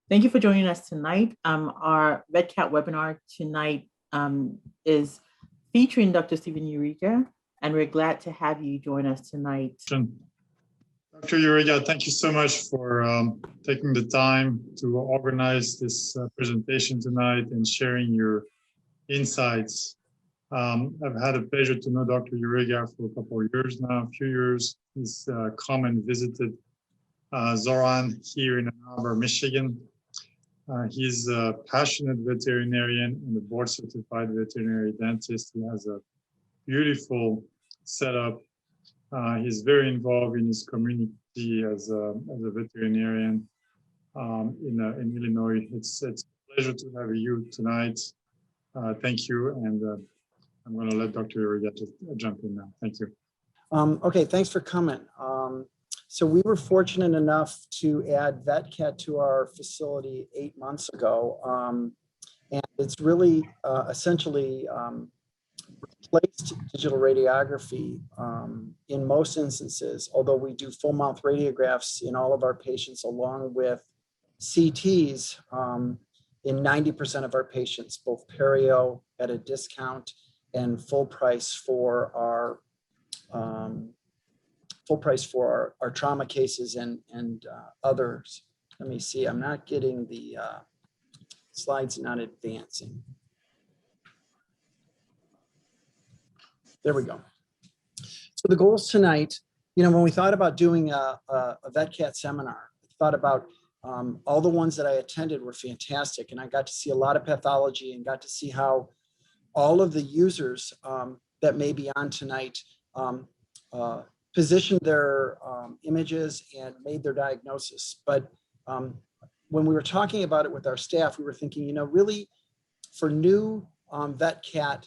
Thank you for joining us tonight. Our VetCAT webinar tonight is featuring Dr. Stephen Juriga, and we're glad to have you join us tonight. Dr. Juriga, thank you so much for taking the time to organize this presentation tonight and sharing your insights. I've had a pleasure to know Dr. Juriga for a couple of years now, a few years. He's come and visited Xoran here in Ann Arbor, Michigan. He's a passionate veterinarian and a board-certified veterinary dentist. He has a beautiful setup. He's very involved in his community as a veterinarian in Illinois. It's a pleasure to have you tonight. Thank you, and I'm going to let Dr. Juriga jump in now. Thank you. Okay, thanks for coming. So we were fortunate enough to add VetCAT to our facility 8 months ago, and it's really essentially replaced digital radiography in most instances, although we do full mouth radiographs in all of our patients along with CTs in 90% of our patients, both perio at a discount and full price for our trauma cases and others. Let me see, I'm not getting the slides, not advancing. There we go. So the goals tonight, when we thought about doing a VetCAT seminar, I thought about all the ones that I attended were fantastic, and I got to see a lot of pathology and got to see how all of the users that may be on tonight positioned their images and made their diagnosis. But when we were talking about it with our staff, we were thinking, really for new VetCAT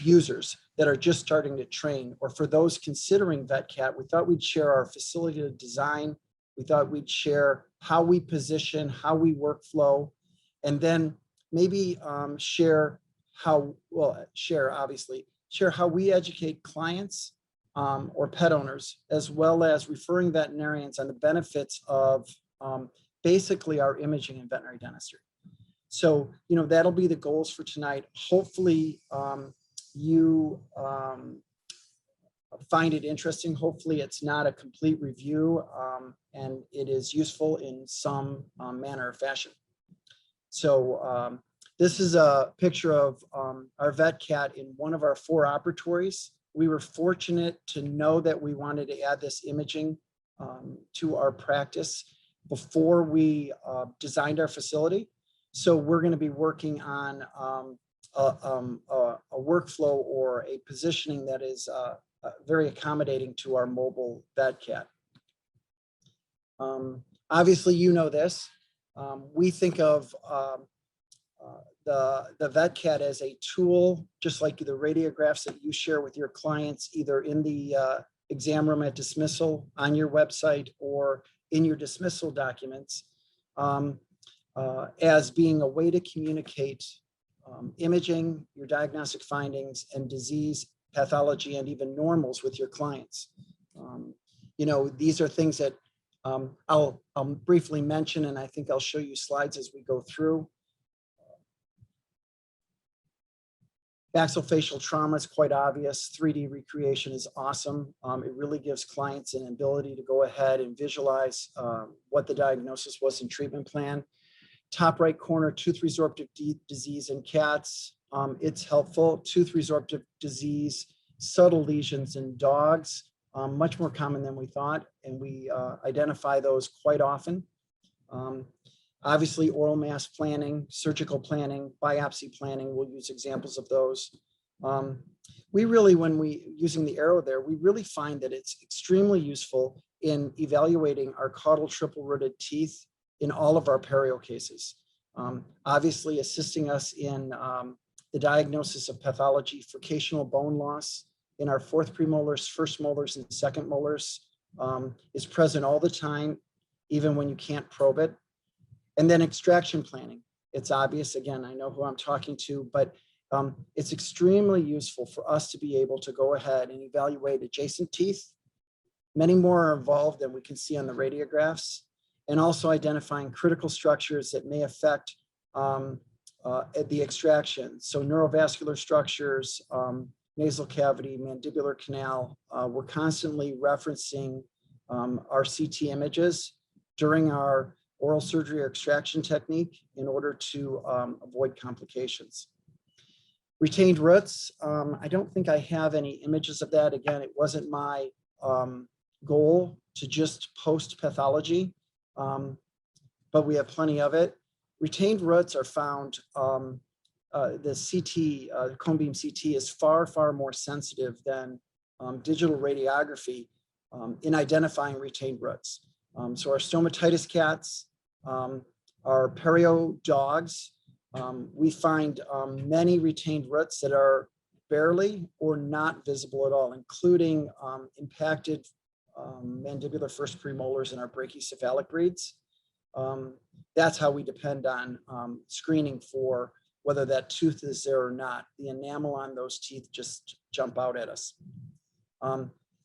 users that are just starting to train, or for those considering VetCAT, we thought we'd share our facility design. We thought we'd share how we position, how we workflow, and then maybe share how we educate clients or pet owners, as well as referring veterinarians on the benefits of basically our imaging and veterinary dentistry. So, that'll be the goals for tonight. Hopefully you find it interesting. Hopefully it's not a complete review and it is useful in some manner or fashion. So this is a picture of our VetCAT in one of our 4 operatories. We were fortunate to know that we wanted to add this imaging to our practice before we designed our facility. So we're going to be working on a workflow or a positioning that is very accommodating to our mobile VetCAT. Obviously, this. We think of the VetCAT as a tool, just like the radiographs that you share with your clients, either in the exam room at dismissal, on your website, or in your dismissal documents, as being a way to communicate imaging, your diagnostic findings, and disease, pathology, and even normals with your clients. These are things that I'll briefly mention, and I think I'll show you slides as we go through. Maxillofacial trauma is quite obvious. 3D recreation is awesome. It really gives clients an ability to go ahead and visualize what the diagnosis was and treatment plan. Top right corner, tooth resorptive disease in cats. It's helpful. Tooth resorptive disease, subtle lesions in dogs, much more common than we thought, and we identify those quite often. Obviously, oral mass planning, surgical planning, biopsy planning, we'll use examples of those. We really, using the arrow there, we really find that it's extremely useful in evaluating our caudal triple-rooted teeth in all of our perio cases. Obviously, assisting us in the diagnosis of pathology, fricational bone loss in our 4th premolars, 1st molars, and 2nd molars is present all the time, even when you can't probe it. And then extraction planning. It's obvious, again, I know who I'm talking to, but it's extremely useful for us to be able to go ahead and evaluate adjacent teeth. Many more are involved than we can see on the radiographs. and also identifying critical structures that may affect the extraction. So neurovascular structures, nasal cavity, mandibular canal. We're constantly referencing our CT images during our oral surgery or extraction technique in order to avoid complications. Retained roots, I don't think I have any images of that. Again, it wasn't my goal to just post pathology, but we have plenty of it. Retained roots are found, the CT, cone beam CT is far, far more sensitive than digital radiography in identifying retained roots. So our stomatitis cats, our perio dogs, we find many retained roots that are barely or not visible at all, including impacted mandibular first premolars in our brachycephalic breeds. That's how we depend on screening for whether that tooth is there or not. The enamel on those teeth just jump out at us.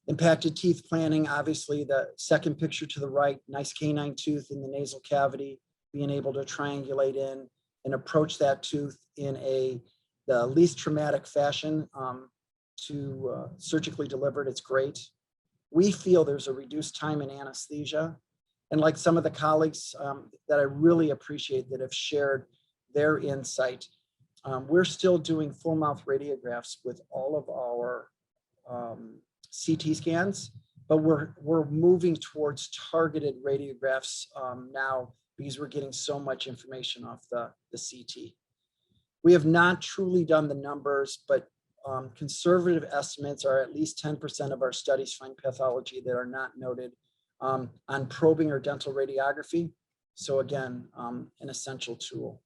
Impacted teeth planning, obviously the second picture to the right, nice canine tooth in the nasal cavity, being able to triangulate in and approach that tooth in the least traumatic fashion to surgically delivered. It's great. We feel there's a reduced time in anesthesia. And like some of the colleagues that I really appreciate that have shared their insight, we're still doing full mouth radiographs with all of our CT scans, but we're moving towards targeted radiographs now because we're getting so much information off the CT. We have not truly done the numbers, but conservative estimates are at least 10% of our studies find pathology that are not noted on probing or dental radiography. So again, an essential tool.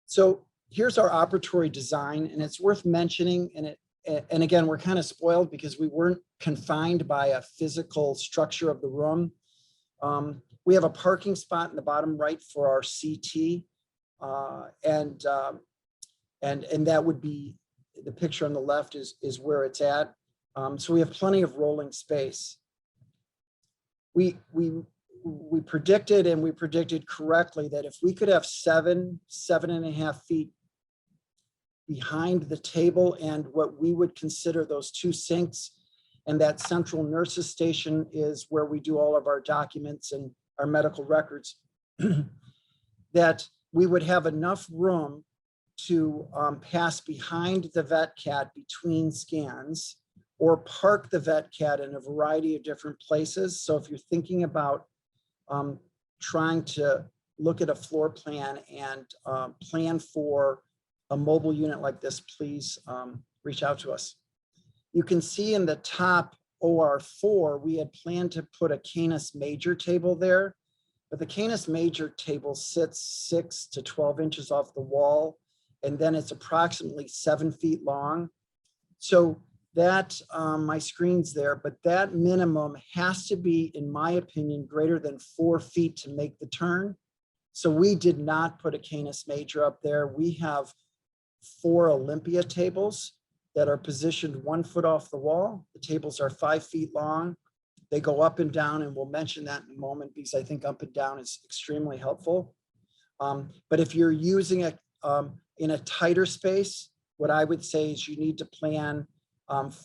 So here's our operatory design, and it's worth mentioning, and again, we're kind of spoiled because we weren't confined by a physical structure of the room. We have a parking spot in the bottom right for our CT, and that would be the picture on the left is where it's at. So we have plenty of rolling space. We predicted, and we predicted correctly, that if we could have 7.5 feet behind the table and what we would consider those two sinks, and that central nurse's station is where we do all of our documents and our medical records, that we would have enough room to pass behind the VetCAT between scans, or park the VetCAT in a variety of different places. So if you're thinking about trying to look at a floor plan and plan for a mobile unit like this, please reach out to us. You can see in the top OR4, we had planned to put a Canis major table there, but the Canis major table sits 6 to 12 inches off the wall, and then it's approximately 7 feet long. So that, my screen's there, but that minimum has to be, in my opinion, greater than 4 feet to make the turn. So we did not put a Canis major up there. We have 4 Olympia tables that are positioned 1 foot off the wall. The tables are 5 feet long. They go up and down, and we'll mention that in a moment because I think up and down is extremely helpful. But if you're using it in a tighter space, what I would say is you need to plan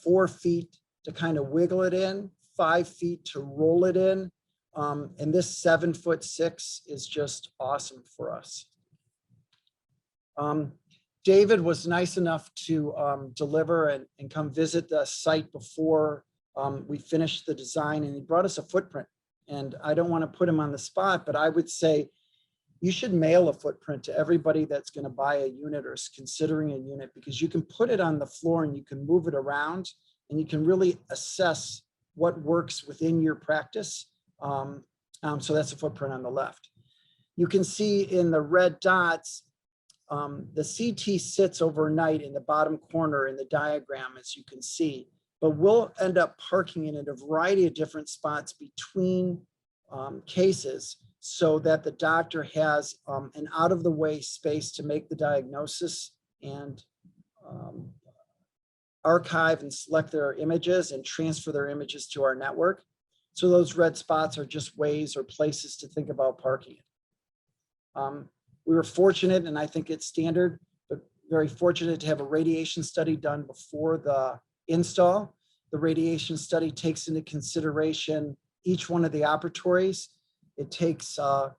4 feet to kind of wiggle it in, 5 feet to roll it in. And this 7'6" is just awesome for us. David was nice enough to deliver and come visit the site before we finished the design, and he brought us a footprint. And I don't want to put him on the spot, but I would say you should mail a footprint to everybody that's going to buy a unit or is considering a unit, because you can put it on the floor and you can move it around and you can really assess what works within your practice. So that's a footprint on the left. You can see in the red dots, the CT sits overnight in the bottom corner in the diagram, as you can see, but we'll end up parking it in a variety of different spots between cases so that the doctor has an out of the way space to make the diagnosis and archive and select their images and transfer their images to our network. So those red spots are just ways or places to think about parking it. We were fortunate, and I think it's standard, but very fortunate to have a radiation study done before the install. The radiation study takes into consideration each one of the operatories. It takes or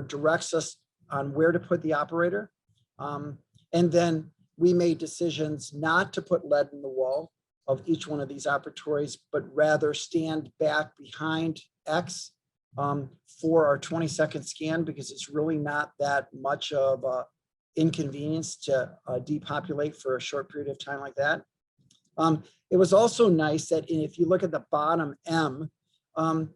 directs us on where to put the operator. And then we made decisions not to put lead in the wall of each one of these operatories, but rather stand back behind X for our 20-second scan, because it's really not that much of an inconvenience to depopulate for a short period of time like that. It was also nice that if you look at the bottom M, and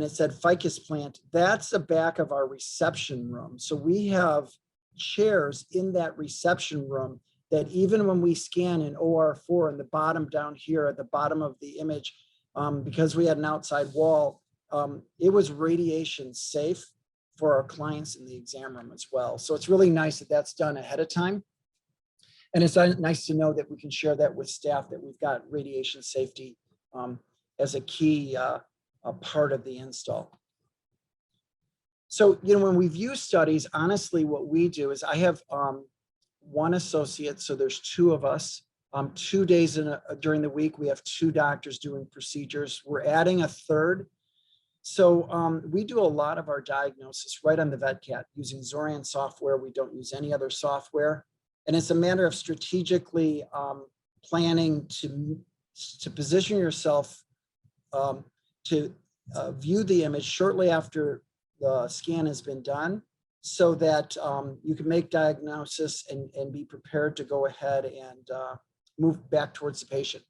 it said ficus plant, that's the back of our reception room. So we have chairs in that reception room that even when we scan in OR4 in the bottom down here at the bottom of the image, because we had an outside wall, it was radiation safe for our clients in the exam room as well. So it's really nice that that's done ahead of time. And it's nice to know that we can share that with staff, that we've got radiation safety as a key part of the install. So, when we view studies, honestly, what we do is I have one associate, so there's two of us. 2 days during the week, we have 2 doctors doing procedures. We're adding a third. So we do a lot of our diagnosis right on the VetCAT using Xoran software. We don't use any other software. And it's a matter of strategically planning to position yourself to view the image shortly after the scan has been done, so that you can make diagnosis and be prepared to go ahead and move back towards the patient.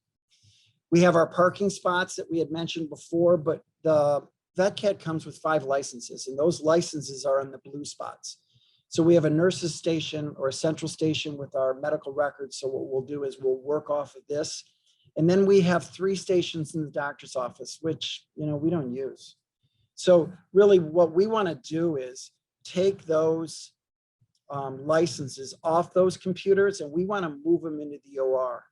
We have our parking spots that we had mentioned before, but the VetCAT comes with 5 licenses, and those licenses are in the blue spots. So we have a nurse's station or a central station with our medical records. So what we'll do is we'll work off of this. And then we have 3 stations in the doctor's office, which, we don't use. So really what we want to do is take those licenses off those computers, and we want to move them into the OR.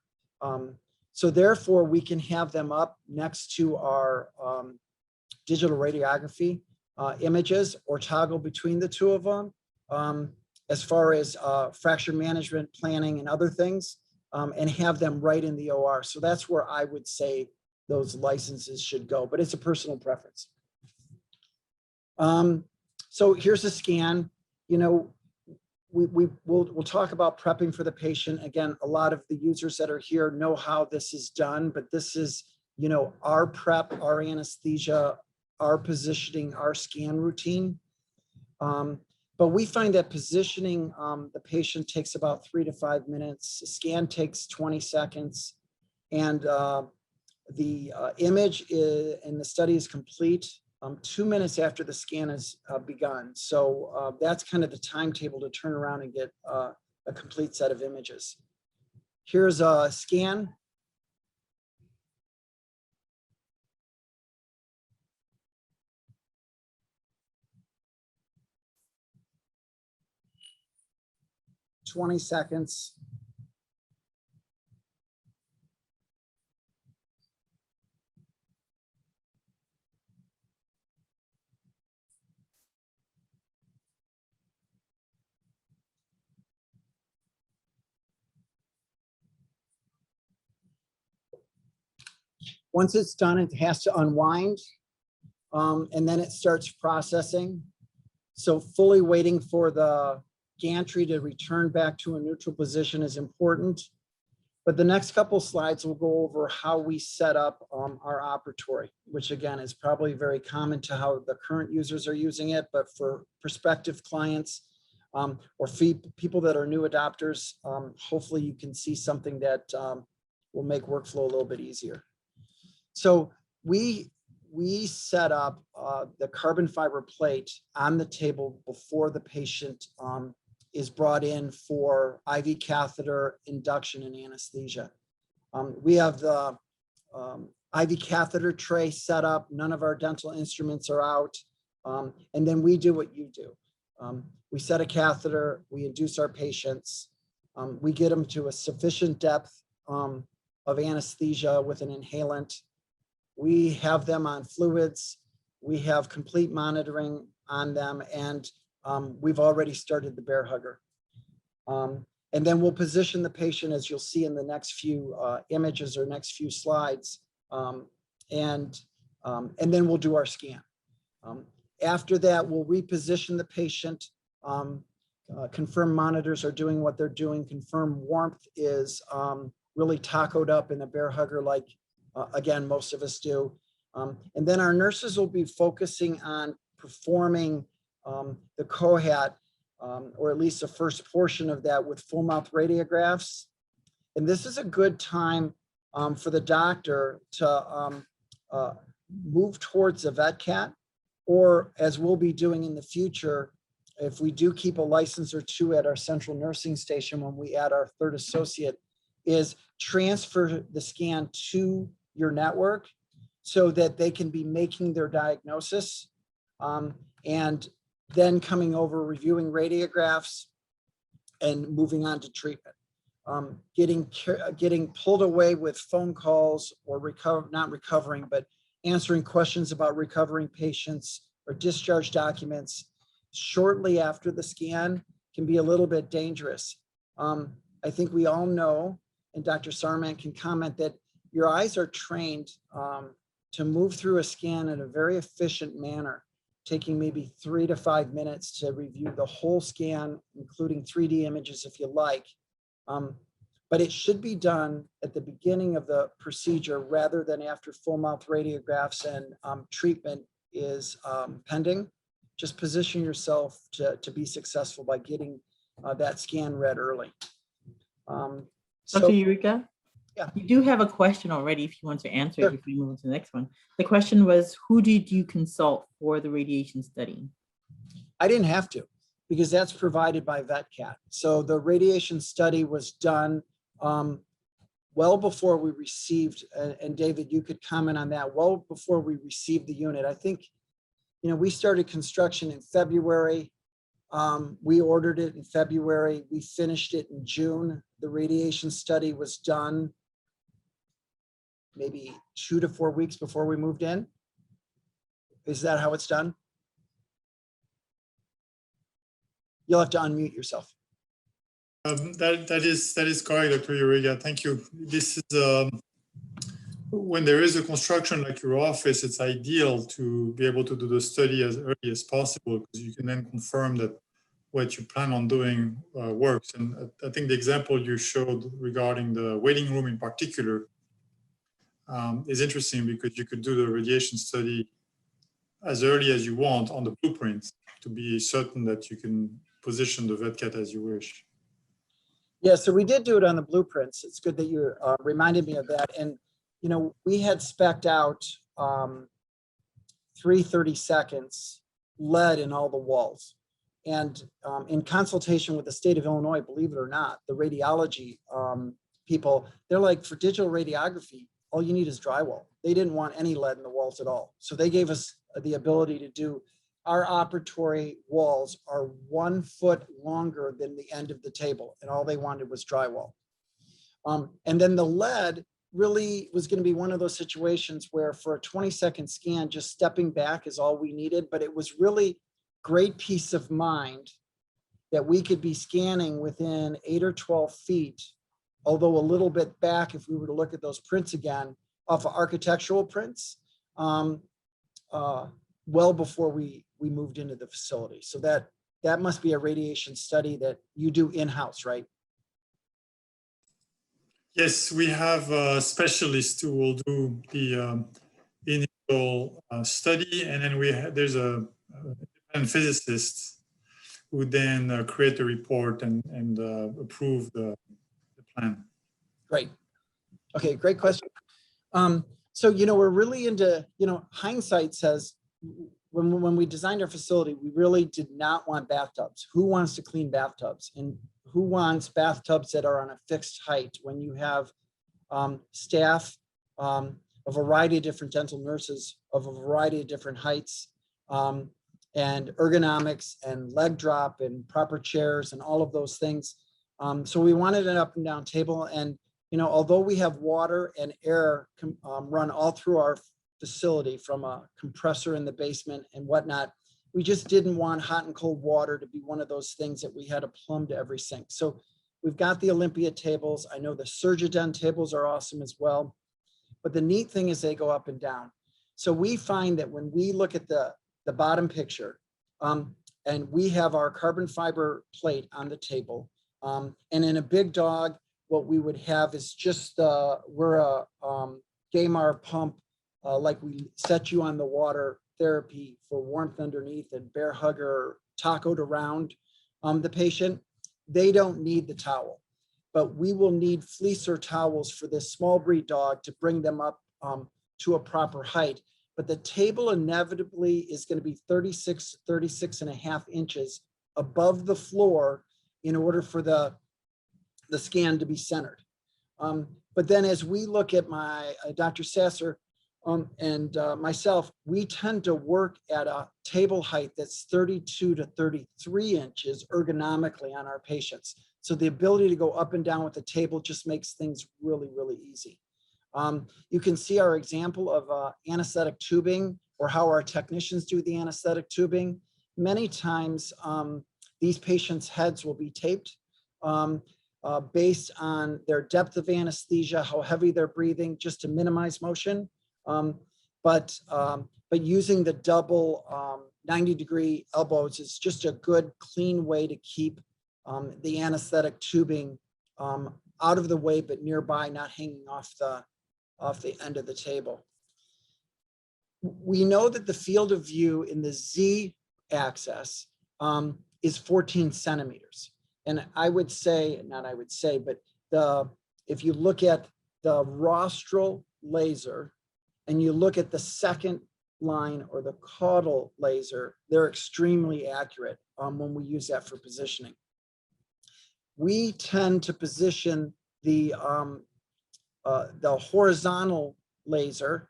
So therefore we can have them up next to our digital radiography images, or toggle between the 2 of them as far as fracture management, planning, and other things, and have them right in the OR. So that's where I would say those licenses should go, but it's a personal preference. So here's a scan. We'll talk about prepping for the patient. Again, a lot of the users that are here know how this is done, but this is, our prep, our anesthesia, our positioning, our scan routine. But we find that positioning the patient takes about 3 to 5 minutes. The scan takes 20 seconds. And the image and the study is complete 2 minutes after the scan has begun. So that's kind of the timetable to turn around and get a complete set of images. Here's a scan. "20 seconds. Once it's done, it has to unwind, and then it starts processing. So fully waiting for the gantry to return back to a neutral position is important. But the next couple slides will go over how we set up our operatory, which again is probably very common to how the current users are using it, but for prospective clients or people that are new adopters, hopefully you can see something that will make workflow a little bit easier. So we set up the carbon fiber plate on the table before the patient is brought in for IV catheter induction and anesthesia. We have the IV catheter tray set up. None of our dental instruments are out. And then we do what you do. We set a catheter, we induce our patients. We get them to a sufficient depth of anesthesia with an inhalant. We have them on fluids. We have complete monitoring on them, and we've already started the bear hugger. And then we'll position the patient, as you'll see in the next few images or next few slides, and then we'll do our scan. After that, we'll reposition the patient, confirm monitors are doing what they're doing, confirm warmth is really tacoed up in a bear hugger like, again, most of us do. And then our nurses will be focusing on performing the COHAT, or at least the first portion of that, with full mouth radiographs. And this is a good time for the doctor to move towards a VetCAT, or, as we'll be doing in the future, if we do keep a license or two at our central nursing station when we add our third associate, is transfer the scan to your network so that they can be making their diagnosis, and then coming over, reviewing radiographs and moving on to treatment. Getting pulled away with phone calls, or not recovering, but answering questions about recovering patients or discharge documents shortly after the scan can be a little bit dangerous. I think we all know, and Dr. Sarman can comment, that your eyes are trained to move through a scan in a very efficient manner, taking maybe 3 to 5 minutes to review the whole scan, including 3D images if you like. But it should be done at the beginning of the procedure rather than after full mouth radiographs and treatment is pending. Just position yourself to be successful by getting that scan read early. Dr. Juriga? Yeah. You do have a question already if you want to answer Sure. it before we move on to the next one. The question was, who did you consult for the radiation study? I didn't have to, because that's provided by VetCAT. So the radiation study was done well before we received, and David, you could comment on that, well before we received the unit. I think, we started construction in February. We ordered it in February. We finished it in June. The radiation study was done maybe 2 to 4 weeks before we moved in. Is that how it's done? You'll have to unmute yourself. That is correct, Dr. Juriga. Thank you. This is when there is a construction like your office, it's ideal to be able to do the study as early as possible, because you can then confirm that what you plan on doing works. And I think the example you showed regarding the waiting room in particular is interesting, because you could do the radiation study as early as you want on the blueprints to be certain that you can position the VetCAT as you wish. Yeah, so we did do it on the blueprints. It's good that you reminded me of that. And, we had spec'd out 330 seconds lead in all the walls. And in consultation with the state of Illinois, believe it or not, the radiology people, they're like, for digital radiography, all you need is drywall. They didn't want any lead in the walls at all. So they gave us the ability to do, our operatory walls are 1 foot longer than the end of the table, and all they wanted was drywall. And then the lead really was going to be one of those situations where for a 20-second scan, just stepping back is all we needed. But it was really great peace of mind that we could be scanning within 8 or 12 feet, although a little bit back if we were to look at those prints again, off of architectural prints, well before we moved into the facility. So that must be a radiation study that you do in-house, right? Yes, we have specialists who will do the initial study, and then there's a physicist who then create the report and approve the plan. Great. Okay, great question. So, we're really into, hindsight says, when we designed our facility, we really did not want bathtubs. Who wants to clean bathtubs? And who wants bathtubs that are on a fixed height when you have staff, a variety of different dental nurses of a variety of different heights, and ergonomics and leg drop and proper chairs and all of those things. So we wanted an up and down table. And, although we have water and air run all through our facility from a compressor in the basement and whatnot. We just didn't want hot and cold water to be one of those things that we had to plumb to every sink. So we've got the Olympia tables. I know the Surgident tables are awesome as well. But the neat thing is they go up and down. So we find that when we look at the bottom picture, and we have our carbon fiber plate on the table, and in a big dog, what we would have is just, we're a Gamar pump, like we set you on the water therapy for warmth underneath and bear hugger tacoed around the patient. They don't need the towel, but we will need fleecer towels for this small breed dog to bring them up to a proper height. But the table inevitably is going to be 36 and a half inches above the floor in order for the scan to be centered. But then as we look at my Dr. Sasser and myself, we tend to work at a table height that's 32 to 33 inches ergonomically on our patients. So the ability to go up and down with the table just makes things really, really easy. You can see our example of anesthetic tubing, or how our technicians do the anesthetic tubing. Many times these patients' heads will be taped based on their depth of anesthesia, how heavy they're breathing, just to minimize motion. But using the double 90-degree elbows is just a good, clean way to keep the anesthetic tubing out of the way, but nearby, not hanging off the end of the table. We know that the field of view in the Z axis is 14 centimeters. And I would say, not I would say, but if you look at the rostral laser and you look at the second line, or the caudal laser, they're extremely accurate when we use that for positioning. We tend to position the horizontal laser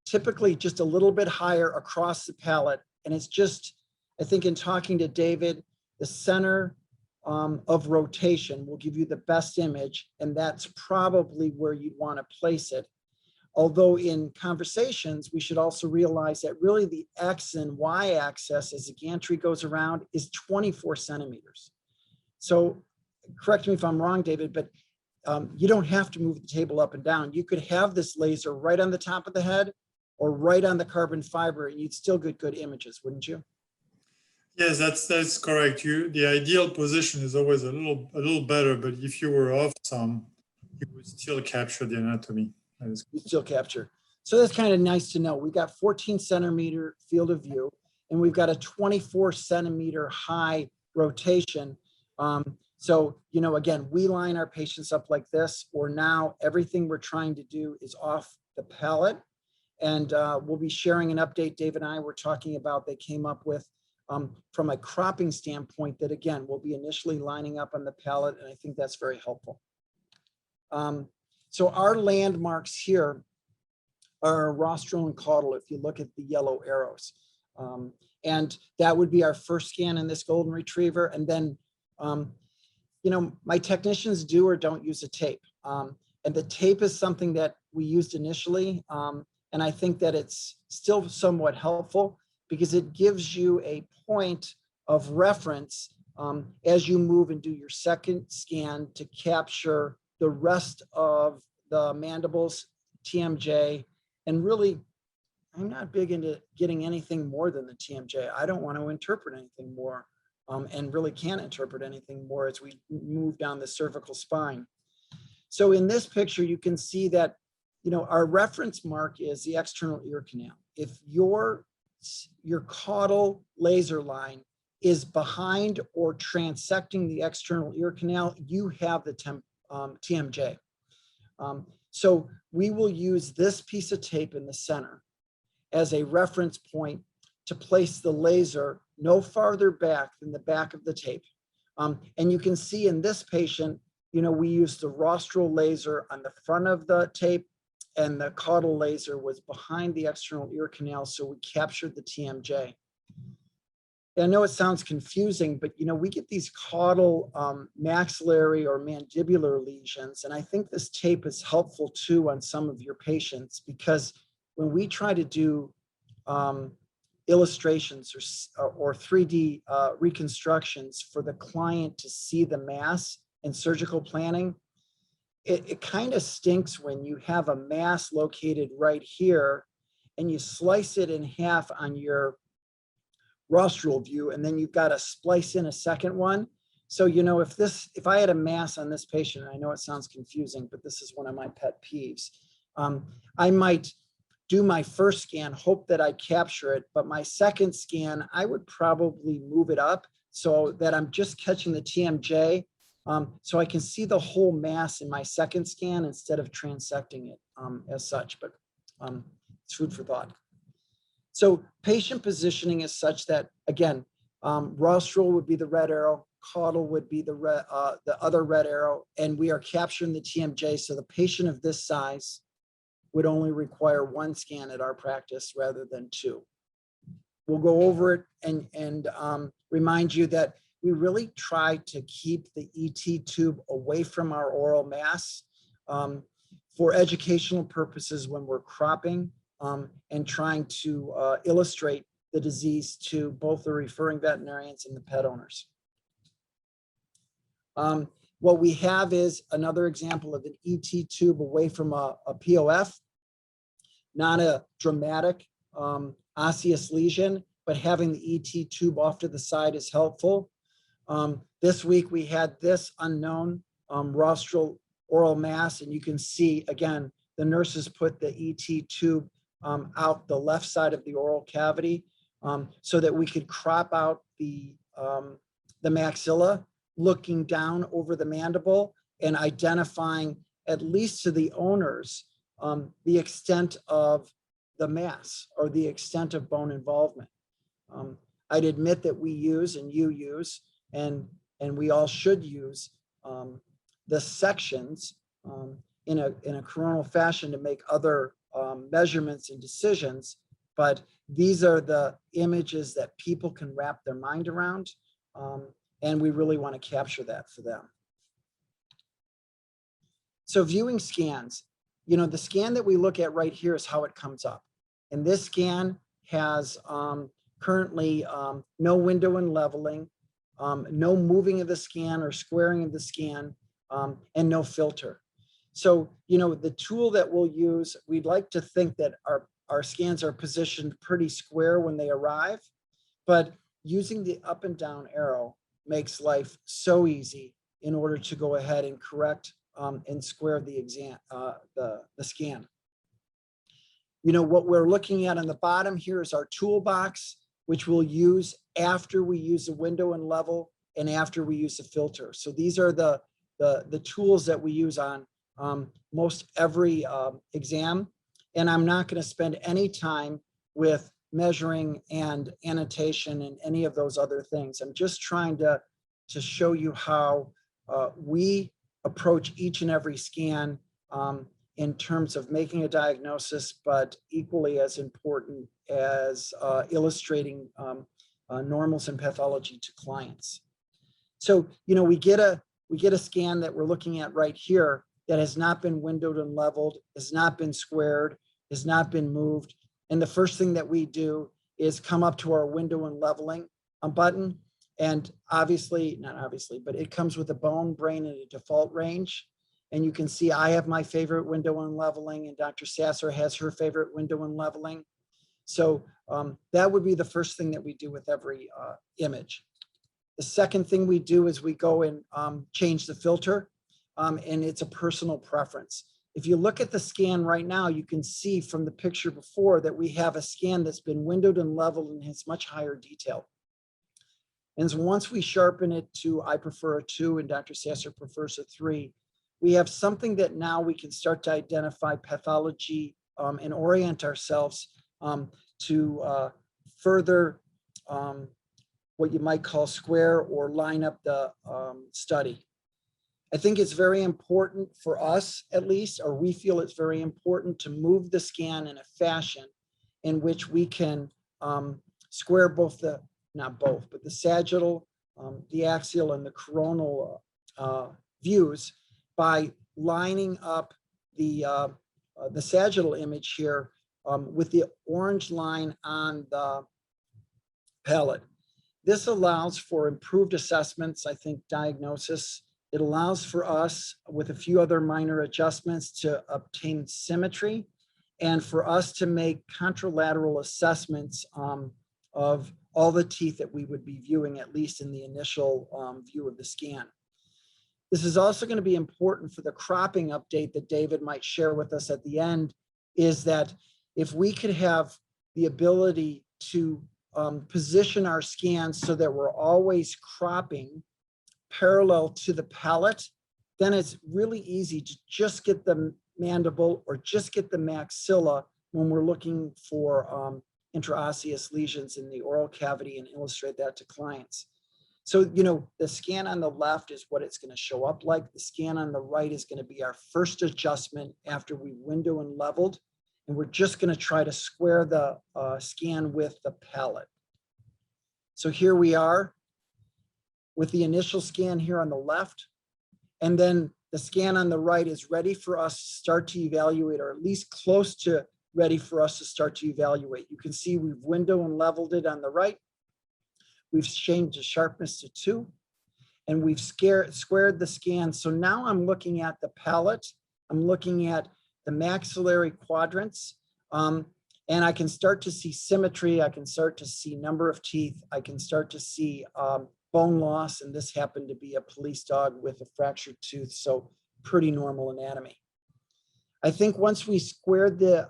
typically just a little bit higher across the palate. And it's just, I think in talking to David, the center of rotation will give you the best image, and that's probably where you'd want to place it. Although in conversations, we should also realize that really the X and Y axis as the gantry goes around is 24 centimeters. So correct me if I'm wrong, David, but you don't have to move the table up and down. You could have this laser right on the top of the head or right on the carbon fiber, and you'd still get good images, wouldn't you? Yes, that's correct. The ideal position is always a little better, but if you were off some, you would still capture the anatomy. You still capture. So that's kind of nice to know. We've got 14 centimeter field of view, and we've got a 24 centimeter high rotation. So, you know, again, we line our patients up like this, or now everything we're trying to do is off the palate. And we'll be sharing an update Dave and I were talking about, they came up with from a cropping standpoint that, again, we'll be initially lining up on the palate. And I think that's very helpful. So our landmarks here are rostral and caudal, if you look at the yellow arrows. And that would be our first scan in this golden retriever. And then, you know, my technicians do or don't use a tape. And the tape is something that we used initially. And I think that it's still somewhat helpful because it gives you a point of reference as you move and do your second scan to capture the rest of the mandibles, TMJ, and really, I'm not big into getting anything more than the TMJ. I don't want to interpret anything more and really can't interpret anything more as we move down the cervical spine. So in this picture, you can see that, you know, our reference mark is the external ear canal. If your caudal laser line is behind or transecting the external ear canal, you have the TMJ. So we will use this piece of tape in the center as a reference point to place the laser no farther back than the back of the tape. And you can see in this patient, you know, we used the rostral laser on the front of the tape and the caudal laser was behind the external ear canal. So we captured the TMJ. I know it sounds confusing, but you know, we get these caudal maxillary or mandibular lesions. And I think this tape is helpful too on some of your patients because when we try to do illustrations or 3D reconstructions for the client to see the mass in surgical planning, it kind of stinks when you have a mass located right here and you slice it in half on your rostral view, and then you've got to splice in a second one. So, you know, if I had a mass on this patient, I know it sounds confusing, but this is one of my pet peeves. I might do my first scan, hope that I capture it, but my second scan, I would probably move it up so that I'm just catching the TMJ, so I can see the whole mass in my second scan instead of transecting it as such, but it's food for thought. So patient positioning is such that, again, rostral would be the red arrow, caudal would be the other red arrow, and we are capturing the TMJ. So the patient of this size would only require one scan at our practice rather than two. We'll go over it and remind you that we really try to keep the ET tube away from our oral mass for educational purposes when we're cropping and trying to illustrate the disease to both the referring veterinarians and the pet owners. What we have is another example of an ET tube away from a POF, not a dramatic osseous lesion, but having the ET tube off to the side is helpful. This week we had this unknown rostral oral mass, and you can see, again, the nurses put the ET tube out the left side of the oral cavity so that we could crop out the maxilla, looking down over the mandible and identifying, at least to the owners, the extent of the mass or the extent of bone involvement. I'd admit that we use and you use, and we all should use the sections in a coronal fashion to make other measurements and decisions, but these are the images that people can wrap their mind around, and we really want to capture that for them. So viewing scans, you know, the scan that we look at right here is how it comes up. And this scan has currently no window and leveling, no moving of the scan or squaring of the scan, and no filter. So, you know, the tool that we'll use, we'd like to think that our scans are positioned pretty square when they arrive, but using the up and down arrow makes life so easy in order to go ahead and correct and square the exam, the scan. You know, what we're looking at on the bottom here is our toolbox, which we'll use after we use the window and level and after we use the filter. So these are the tools that we use on most every exam. And I'm not going to spend any time with measuring and annotation and any of those other things. I'm just trying to show you how we approach each and every scan in terms of making a diagnosis, but equally as important as illustrating normals in pathology to clients. So, you know, we get a scan that we're looking at right here that has not been windowed and leveled, has not been squared, has not been moved. And the first thing that we do is come up to our window and leveling button. And obviously, not obviously, but it comes with a bone, brain, and a default range. And you can see I have my favorite window and leveling, and Dr. Sasser has her favorite window and leveling. So that would be the first thing that we do with every image. The second thing we do is we go and change the filter, and it's a personal preference. If you look at the scan right now, you can see from the picture before that we have a scan that's been windowed and leveled and has much higher detail. And so once we sharpen it to, I prefer a 2 and Dr. Sasser prefers a 3, we have something that now we can start to identify pathology and orient ourselves to further what you might call square or line up the study. I think it's very important for us, at least, or we feel it's very important to move the scan in a fashion in which we can square both the, not both, but the sagittal, the axial, and the coronal views by lining up the sagittal image here with the orange line on the palette. This allows for improved assessments, I think, diagnosis. It allows for us, with a few other minor adjustments, to obtain symmetry and for us to make contralateral assessments of all the teeth that we would be viewing, at least in the initial view of the scan. This is also going to be important for the cropping update that David might share with us at the end, is that if we could have the ability to position our scans so that we're always cropping parallel to the palate, then it's really easy to just get the mandible or just get the maxilla when we're looking for intraosseous lesions in the oral cavity and illustrate that to clients. So, you know, the scan on the left is what it's going to show up like. The scan on the right is going to be our first adjustment after we window and leveled. And we're just going to try to square the scan with the palate. So here we are with the initial scan here on the left. And then the scan on the right is ready for us to start to evaluate, or at least close to ready for us to start to evaluate. You can see we've window and leveled it on the right. We've changed the sharpness to 2, and we've squared the scan. So now I'm looking at the palate. I'm looking at the maxillary quadrants, and I can start to see symmetry. I can start to see number of teeth. I can start to see bone loss, and this happened to be a police dog with a fractured tooth, so pretty normal anatomy. I think once we squared the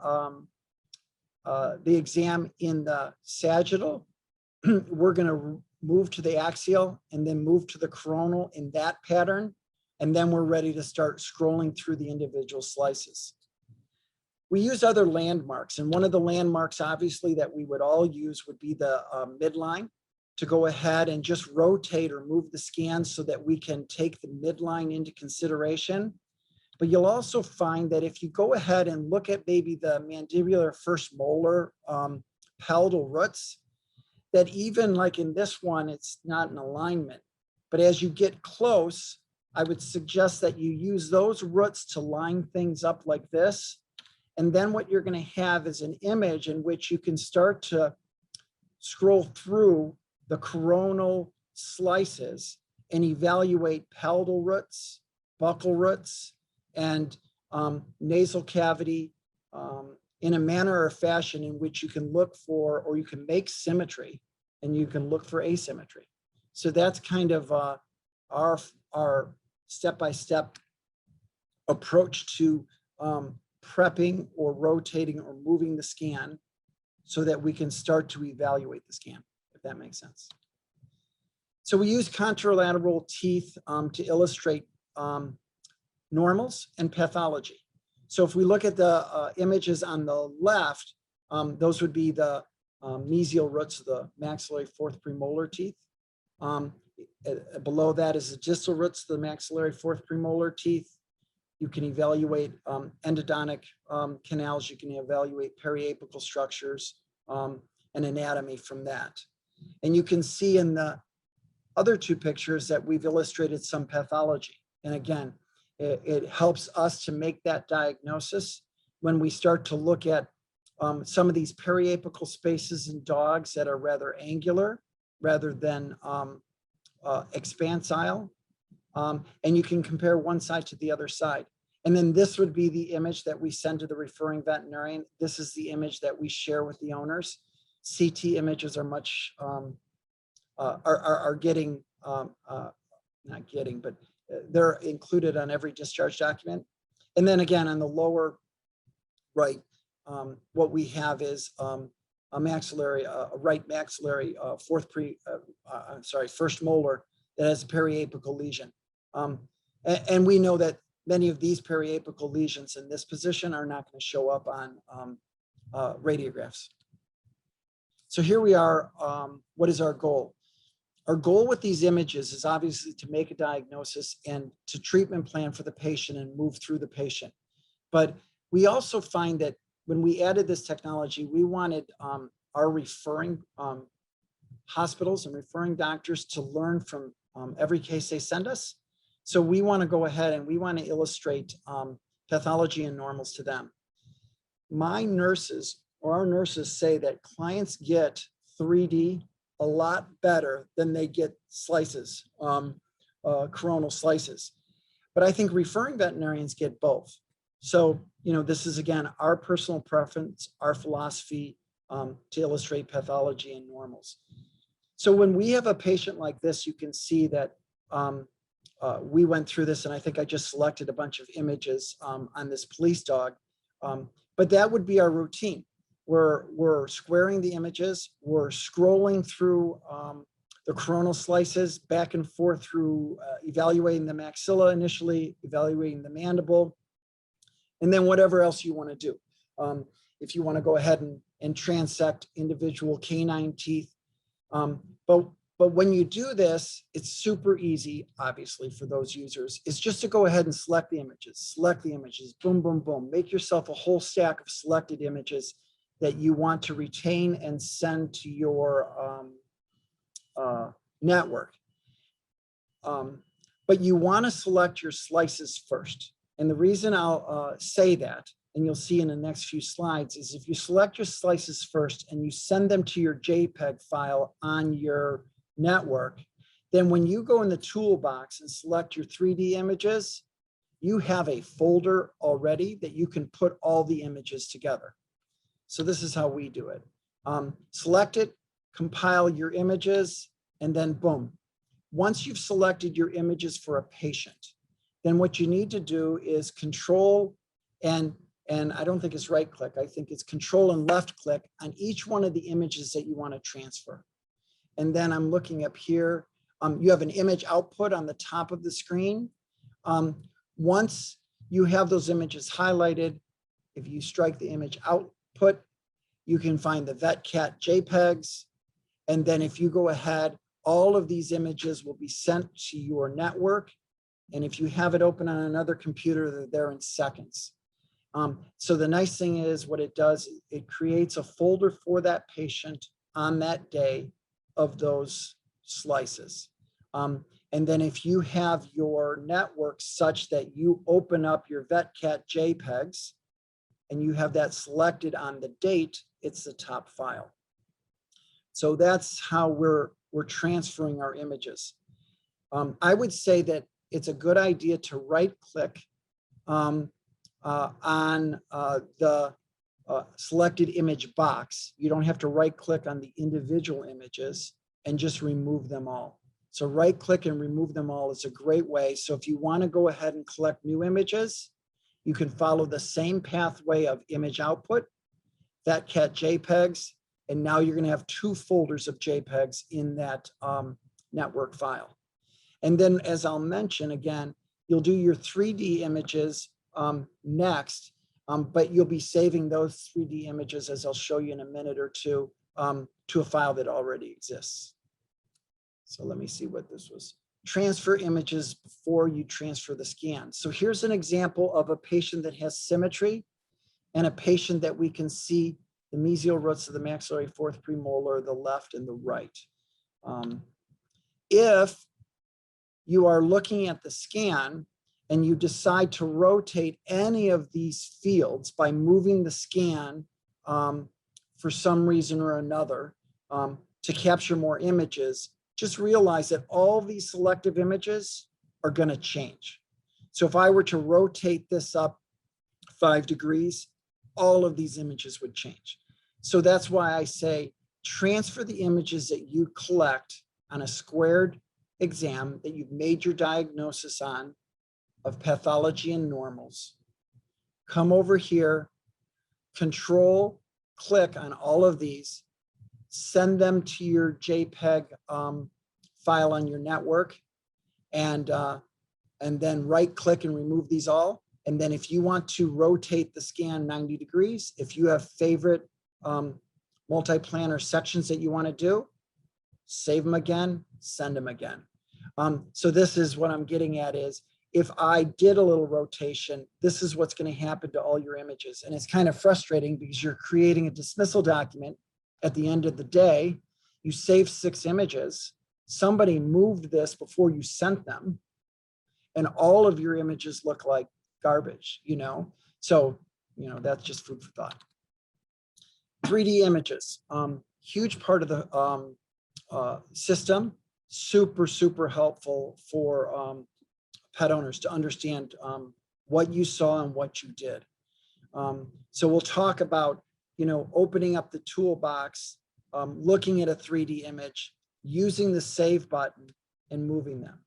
exam in the sagittal, we're going to move to the axial and then move to the coronal in that pattern, and then we're ready to start scrolling through the individual slices. We use other landmarks, and one of the landmarks obviously that we would all use would be the midline, to go ahead and just rotate or move the scan so that we can take the midline into consideration. But you'll also find that if you go ahead and look at maybe the mandibular first molar palatal roots, that even like in this one, it's not in alignment. But as you get close, I would suggest that you use those roots to line things up like this. And then what you're going to have is an image in which you can start to scroll through the coronal slices and evaluate palatal roots, buccal roots, and nasal cavity in a manner or fashion in which you can look for, or you can make symmetry, and you can look for asymmetry. So that's kind of our step-by-step approach to prepping or rotating or moving the scan so that we can start to evaluate the scan, if that makes sense. So we use contralateral teeth to illustrate normals and pathology. So if we look at the images on the left, those would be the mesial roots of the maxillary fourth premolar teeth. Below that is the distal roots of the maxillary fourth premolar teeth. You can evaluate endodontic canals. You can evaluate periapical structures and anatomy from that. And you can see in the other two pictures that we've illustrated some pathology. And again, it helps us to make that diagnosis when we start to look at some of these periapical spaces in dogs that are rather angular rather than expansile. And you can compare one side to the other side. And then this would be the image that we send to the referring veterinarian. This is the image that we share with the owners. CT images are much, getting, not getting, but they're included on every discharge document. And then again, on the lower right, what we have is a maxillary, a right maxillary first molar that has a periapical lesion. And we know that many of these periapical lesions in this position are not going to show up on radiographs. So here we are. What is our goal? Our goal with these images is obviously to make a diagnosis and to treatment plan for the patient and move through the patient. But we also find that when we added this technology, we wanted our referring hospitals and referring doctors to learn from every case they send us. So we want to go ahead and we want to illustrate pathology and normals to them. My nurses or our nurses say that clients get 3D a lot better than they get slices, coronal slices. But I think referring veterinarians get both. So, this is, again, our personal preference, our philosophy to illustrate pathology and normals. So when we have a patient like this, you can see that we went through this, and I think I just selected a bunch of images on this police dog. But that would be our routine. We're squaring the images, we're scrolling through the coronal slices back and forth through evaluating the maxilla initially, evaluating the mandible, and then whatever else you want to do. If you want to go ahead and transect individual canine teeth. But when you do this, it's super easy, obviously, for those users. It's just to go ahead and select the images, boom, boom, boom. Make yourself a whole stack of selected images that you want to retain and send to your network. But you want to select your slices first. And the reason I'll say that, and you'll see in the next few slides, is if you select your slices first and you send them to your JPEG file on your network, then when you go in the toolbox and select your 3D images, you have a folder already that you can put all the images together. So this is how we do it. Select it, compile your images, and then boom. Once you've selected your images for a patient, then what you need to do is control and I don't think it's right click, I think it's control and left click on each one of the images that you want to transfer. And then I'm looking up here, you have an image output on the top of the screen. Once you have those images highlighted, if you strike the image output, you can find the VetCAT JPEGs. And then if you go ahead, all of these images will be sent to your network. And if you have it open on another computer, they're there in seconds. So the nice thing is what it does, it creates a folder for that patient on that day of those slices. And then if you have your network such that you open up your VetCAT JPEGs and you have that selected on the date, it's the top file. So that's how we're transferring our images. I would say that it's a good idea to right click on the selected image box. You don't have to right click on the individual images and just remove them all. So right click and remove them all is a great way. So if you want to go ahead and collect new images, you can follow the same pathway of image output, VetCAT JPEGs, and now you're going to have two folders of JPEGs in that network file. And then, as I'll mention again, you'll do your 3D images next, but you'll be saving those 3D images, as I'll show you in a minute or two, to a file that already exists. So let me see what this was. Transfer images before you transfer the scan. So here's an example of a patient that has symmetry and a patient that we can see the mesial roots of the maxillary fourth premolar, the left and the right. If you are looking at the scan and you decide to rotate any of these fields by moving the scan for some reason or another to capture more images, just realize that all these selective images are going to change. So if I were to rotate this up 5 degrees, all of these images would change. So that's why I say transfer the images that you collect on a squared exam that you've made your diagnosis on of pathology and normals. Come over here, control, click on all of these, send them to your JPEG file on your network, and then right click and remove these all. And then if you want to rotate the scan 90 degrees, if you have favorite multi-planar sections that you want to do, save them again, send them again. So this is what I'm getting at is, if I did a little rotation, this is what's going to happen to all your images. And it's kind of frustrating because you're creating a dismissal document. At the end of the day, you save 6 images. Somebody moved this before you sent them, and all of your images look like garbage, So, that's just food for thought. 3D images, huge part of the system, super helpful for pet owners to understand what you saw and what you did. So we'll talk about, opening up the toolbox, looking at a 3D image, using the save button and moving them.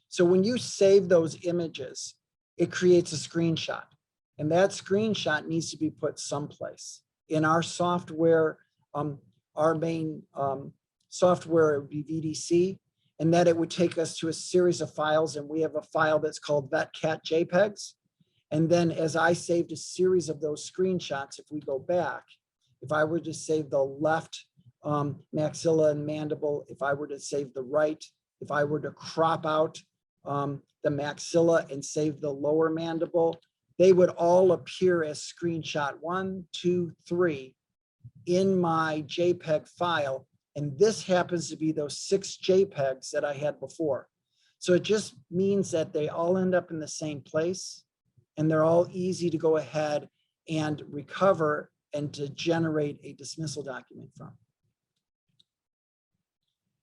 So when you save those images, it creates a screenshot, and that screenshot needs to be put someplace. In our software, our main software would be VDC, and that it would take us to a series of files, and we have a file that's called VetCAT JPEGs. And then as I saved a series of those screenshots, if we go back, if I were to save the left maxilla and mandible, if I were to save the right, if I were to crop out the maxilla and save the lower mandible, they would all appear as screenshot 1, 2, 3 in my JPEG file. And this happens to be those 6 JPEGs that I had before. So it just means that they all end up in the same place, and they're all easy to go ahead and recover and to generate a dismissal document from.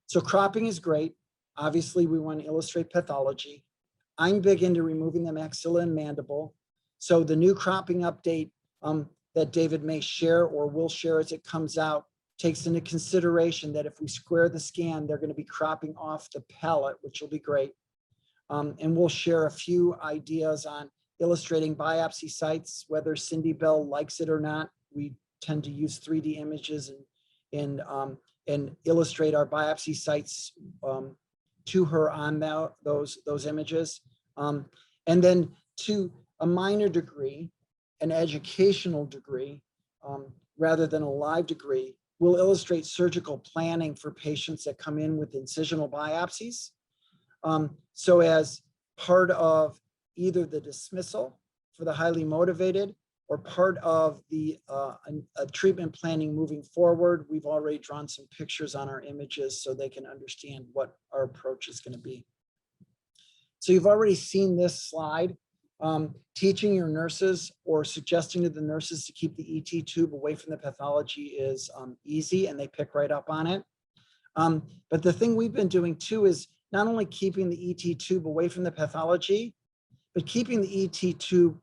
So cropping is great. Obviously, we want to illustrate pathology. I'm big into removing the maxilla and mandible. So the new cropping update that David may share or will share as it comes out takes into consideration that if we square the scan, they're going to be cropping off the palate, which will be great. And we'll share a few ideas on illustrating biopsy sites, whether Cindy Bell likes it or not. We tend to use 3D images and illustrate our biopsy sites to her on those images. And then to a minor degree, an educational degree, rather than a live degree, we'll illustrate surgical planning for patients that come in with incisional biopsies. So as part of either the dismissal for the highly motivated or part of the treatment planning moving forward, we've already drawn some pictures on our images so they can understand what our approach is going to be. So you've already seen this slide. Teaching your nurses or suggesting to the nurses to keep the ET tube away from the pathology is easy, and they pick right up on it. But the thing we've been doing too is not only keeping the ET tube away from the pathology, but keeping the ET tube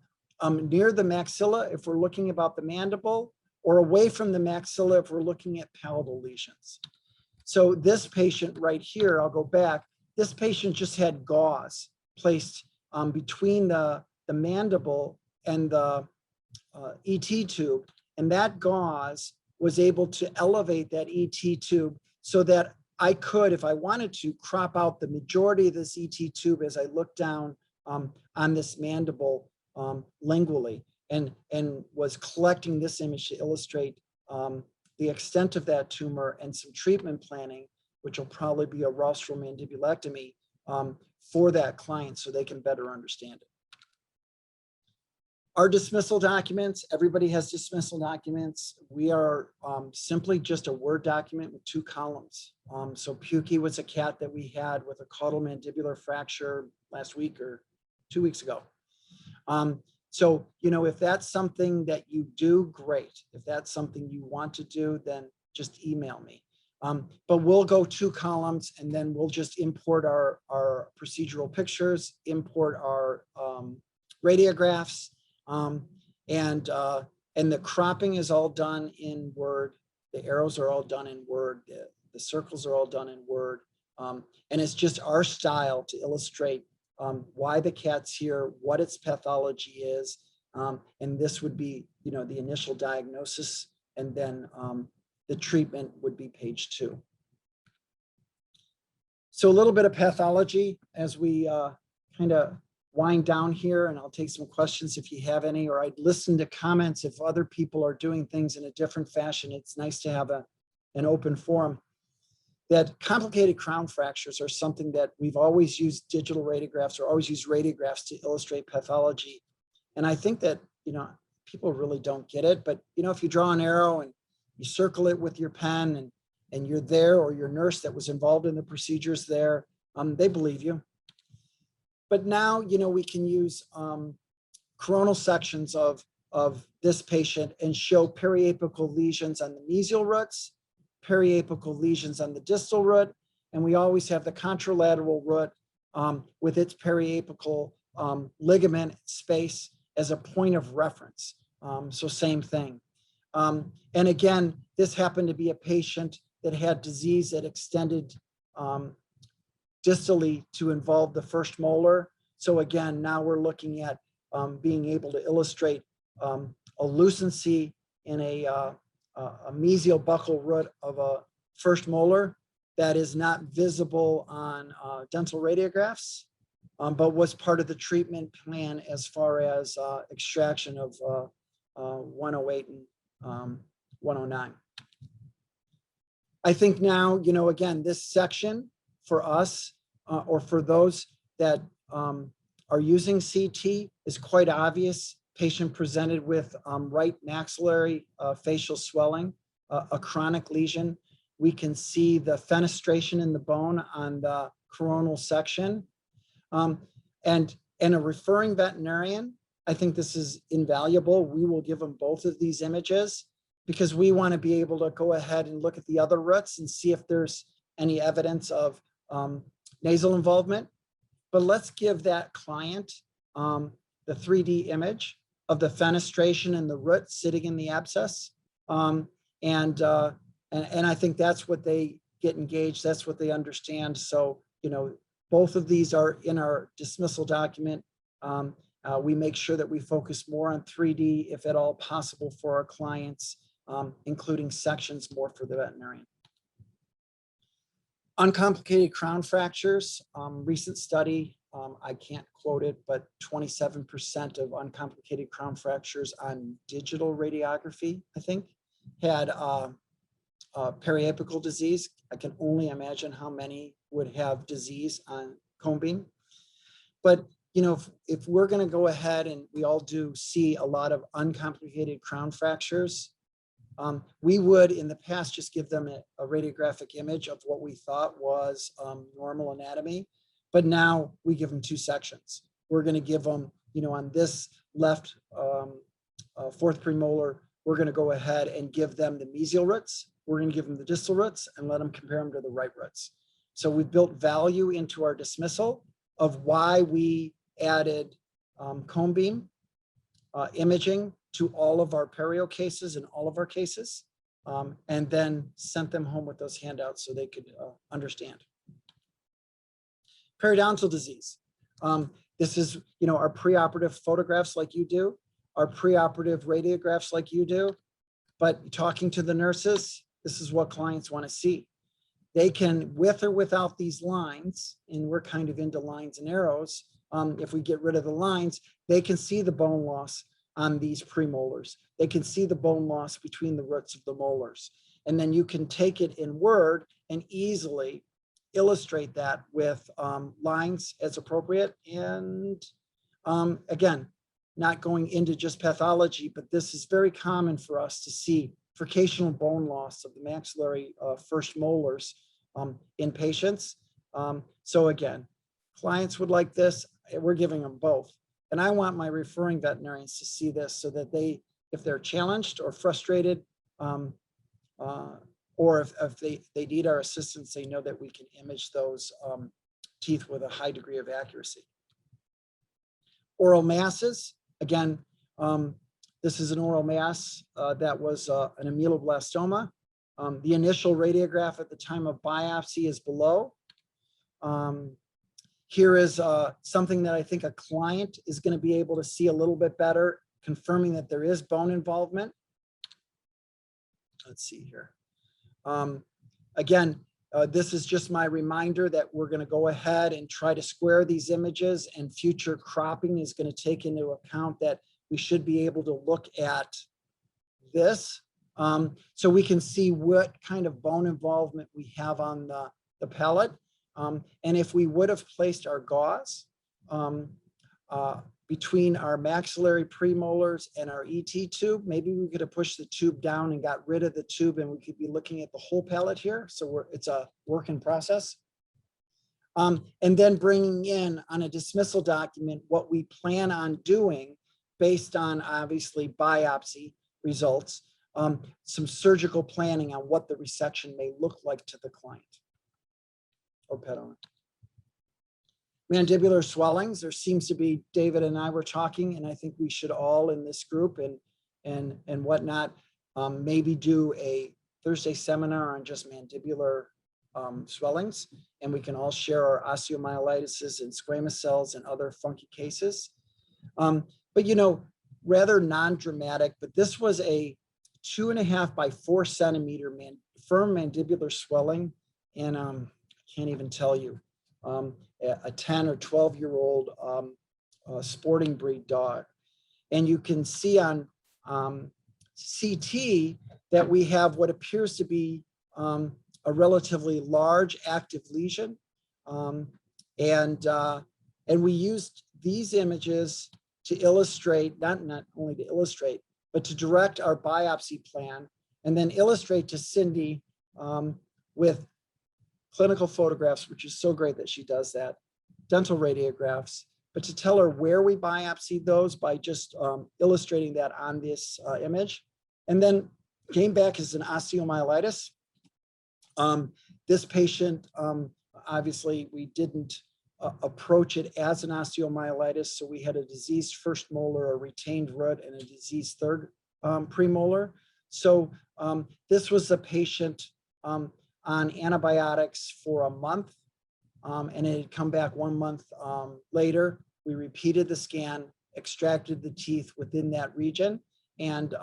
near the maxilla if we're looking about the mandible, or away from the maxilla if we're looking at palatal lesions. So this patient right here, I'll go back, this patient just had gauze placed between the mandible and the ET tube, and that gauze was able to elevate that ET tube so that I could, if I wanted to, crop out the majority of this ET tube as I look down on this mandible lingually, and was collecting this image to illustrate the extent of that tumor and some treatment planning, which will probably be a rostral mandibulectomy for that client so they can better understand it. Our dismissal documents, everybody has dismissal documents. We are simply just a Word document with 2 columns. So Pukey was a cat that we had with a caudal mandibular fracture last week or 2 weeks ago. So, if that's something that you do, great. If that's something you want to do, then just email me. But we'll go 2 columns, and then we'll just import our procedural pictures, import our radiographs, and the cropping is all done in Word. The arrows are all done in Word. The circles are all done in Word. And it's just our style to illustrate why the cat's here, what its pathology is. And this would be, the initial diagnosis, and then the treatment would be page 2. So a little bit of pathology as we kind of wind down here, and I'll take some questions if you have any, or I'd listen to comments if other people are doing things in a different fashion. It's nice to have an open forum. That complicated crown fractures are something that we've always used digital radiographs, or always used radiographs to illustrate pathology. And I think that, people really don't get it, but if you draw an arrow and you circle it with your pen, and you're there, or your nurse that was involved in the procedures there, they believe you. But now, we can use coronal sections of of this patient and show periapical lesions on the mesial roots, periapical lesions on the distal root, and we always have the contralateral root with its periapical ligament space as a point of reference. So same thing. And again, this happened to be a patient that had disease that extended distally to involve the first molar. So again, now we're looking at being able to illustrate a lucency in a mesial buccal root of a first molar that is not visible on dental radiographs, but was part of the treatment plan as far as extraction of 108 and 109. I think now, you know, again, this section for us or for those that are using CT is quite obvious. Patient presented with right maxillary facial swelling, a chronic lesion. We can see the fenestration in the bone on the coronal section. And a referring veterinarian, I think this is invaluable. We will give them both of these images because we want to be able to go ahead and look at the other roots and see if there's any evidence of nasal involvement. But let's give that client the 3D image of the fenestration and the root sitting in the abscess. And I think that's what they get engaged. That's what they understand. So, you know, both of these are in our dismissal document. We make sure that we focus more on 3D, if at all possible, for our clients, including sections more for the veterinarian. Uncomplicated crown fractures, recent study, I can't quote it, but 27% of uncomplicated crown fractures on digital radiography, I think, had periapical disease. I can only imagine how many would have disease on cone beam. But you know, if we're going to go ahead, and we all do see a lot of uncomplicated crown fractures, we would in the past just give them a radiographic image of what we thought was normal anatomy. But now we give them two sections. We're going to give them, you know, on this left fourth premolar, we're going to go ahead and give them the mesial roots. We're going to give them the distal roots and let them compare them to the right roots. So we've built value into our dismissal of why we added cone beam imaging to all of our perio cases and all of our cases, and then sent them home with those handouts so they could understand. Periodontal disease. This is, you know, our preoperative photographs like you do, our preoperative radiographs like you do, but talking to the nurses, this is what clients want to see. They can, with or without these lines, and we're kind of into lines and arrows, if we get rid of the lines, they can see the bone loss on these premolars. They can see the bone loss between the roots of the molars. And then you can take it in Word and easily illustrate that with lines as appropriate. And again, not going into just pathology, but this is very common for us to see fricational bone loss of the maxillary first molars in patients. So again, clients would like this. We're giving them both. And I want my referring veterinarians to see this so that they, if they're challenged or frustrated, or if they need our assistance, they know that we can image those teeth with a high degree of accuracy. Oral masses, again, this is an oral mass that was an ameloblastoma. The initial radiograph at the time of biopsy is below. Here is something that I think a client is going to be able to see a little bit better, confirming that there is bone involvement. Let's see here. Again, this is just my reminder that we're going to go ahead and try to square these images, and future cropping is going to take into account that we should be able to look at this so we can see what kind of bone involvement we have on the palate. And if we would have placed our gauze between our maxillary premolars and our ET tube, maybe we could have pushed the tube down and got rid of the tube, and we could be looking at the whole palate here. So it's a work in process. And then bringing in on a dismissal document what we plan on doing based on obviously biopsy results, some surgical planning on what the resection may look like to the client or pet owner. Mandibular swellings, there seems to be, David and I were talking, and I think we should all in this group and whatnot, maybe do a Thursday seminar on just mandibular swellings, and we can all share our osteomyelitis and squamous cells and other funky cases. But you know, rather non-dramatic, but this was a 2.5 by 4 centimeter firm mandibular swelling, and I can't even tell you, a 10 or 12-year-old sporting breed dog. And you can see on CT that we have what appears to be a relatively large active lesion. And we used these images to illustrate, not only to illustrate, but to direct our biopsy plan, and then illustrate to Cindy with clinical photographs, which is so great that she does that, dental radiographs, but to tell her where we biopsied those by just illustrating that on this image. And then came back as an osteomyelitis. This patient, obviously we didn't approach it as an osteomyelitis, so we had a diseased first molar, a retained root, and a diseased third premolar. So this was a patient on antibiotics for a month, and it had come back 1 month later. We repeated the scan, extracted the teeth within that region, and